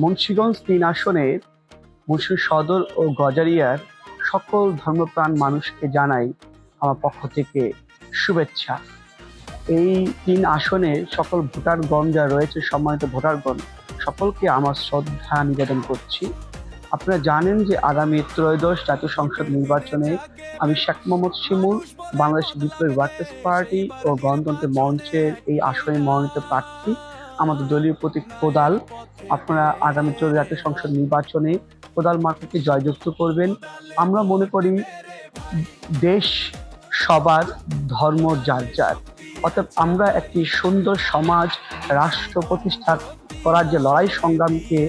মুন্সিগঞ্জ ৩ আসনের মুন্সিগঞ্জ সদর ও গজারিয়ার সকল ধর্মপ্রাণ মানুষকে জানাই আমার পক্ষ থেকে শুভেচ্ছা। এই ৩ আসনে সকল ভোটারগণ যারা রয়েছে, সম্মানিত ভোটারগণ, সকলকে আমার শ্রদ্ধা নিবেদন করছি। আপনারা জানেন যে আগামী ত্রয়োদশ জাতীয় সংসদ নির্বাচনে আমি শেখ মোহাম্মদ শিমুল বাংলাদেশ বিপ্লবী ওয়ার্কার্স পার্টি ও গণতন্ত্র মঞ্চের এই আসনে মনোনীত প্রার্থী। আমাদের দলীয় প্রতীক কোদাল। আপনারা আগামী জাতীয় সংসদ নির্বাচনে কোদাল মার্কাকে জয়যুক্ত করবেন। আমরা মনে করি দেশ সবার, ধর্ম যার যার, অর্থাৎ আমরা একটি সুন্দর সমাজ রাষ্ট্র প্রতিষ্ঠা করার যে লড়াই সংগ্রামকে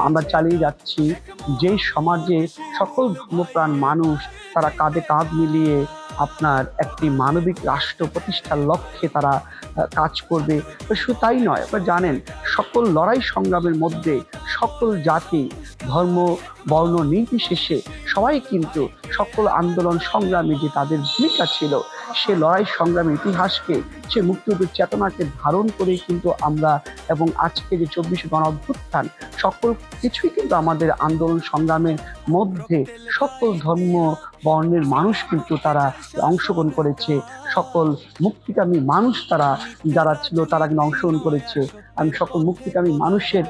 আমরা চালিয়ে যাচ্ছি, যেই সমাজে সকল ধর্মপ্রাণ মানুষ তারা কাঁধে কাঁধ মিলিয়ে আপনার একটি মানবিক রাষ্ট্র প্রতিষ্ঠার লক্ষ্যে তারা কাজ করবে। শুধু তাই নয়, আপনারা জানেন সকল লড়াই সংগ্রামের মধ্যে সকল জাতি, ধর্ম, বর্ণ নির্বিশেষে সবাই কিন্তু সকল আন্দোলন সংগ্রামে যে তাদের ভূমিকা ছিল, সে লড়াই সংগ্রামের ইতিহাসকে, সে মুক্তিযুদ্ধের চেতনাকে ধারণ করেই কিন্তু আমরা, এবং আজকে যে ২৪ গণ অভ্যুত্থান, সকল কিছুই কিন্তু আমাদের আন্দোলন সংগ্রামের মধ্যে সকল ধর্ম বর্ণের মানুষ কিন্তু তারা অংশগ্রহণ করেছে। সকল মুক্তিকামী মানুষ যারা ছিল তারা কিন্তু অংশগ্রহণ করেছে। আমি সকল মুক্তিকামী মানুষের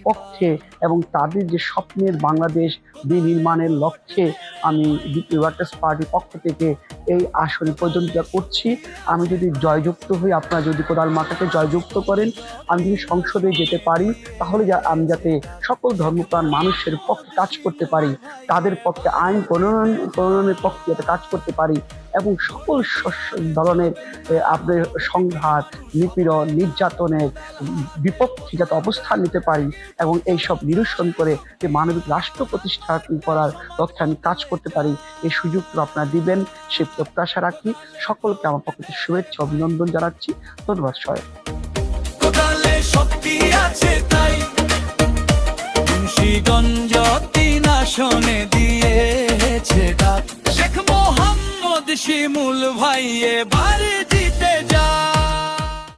পক্ষে এবং তাদের যে স্বপ্নের বাংলাদেশ বিনির্মাণের লক্ষ্যে আমি বিপ্লবী ওয়ার্কার্স পার্টির পক্ষ থেকে এই আসনে প্রতিদ্বন্দ্বিতা করছি। আমি যদি জয়যুক্ত হই, আপনারা যদি কোদাল মার্কাকে জয়যুক্ত করেন, আমি যদি সংসদে যেতে পারি, তাহলে আমি যাতে সকল ধর্মপ্রাণ মানুষের পক্ষে কাজ করতে পারি, তাদের পক্ষে আইন প্রণয়নের পক্ষে যাতে কাজ করতে পারি, এবং সকল ধরনের আপনার সংঘাত, নিপীড়ন, নির্যাতনের বিপক্ষে যাতে অবস্থান নিতে পারি, এবং এইসব নিরসন করে যে মানবিক রাষ্ট্র প্রতিষ্ঠা করার লক্ষ্যে আমি কাজ করতে পারি, এই সুযোগটা আপনারা দিবেন সে প্রত্যাশা রাখি। সকলকে আমার পক্ষ থেকে শুভেচ্ছা, অভিনন্দন জানাচ্ছি। ধন্যবাদ সবাই। শক্তি আছে তাই মুন্সিগঞ্জ ৩ আসনে দিয়েছে ডাক। শেখ মোহাম্মদ শিমুল ভাই এবার জিতে যায়।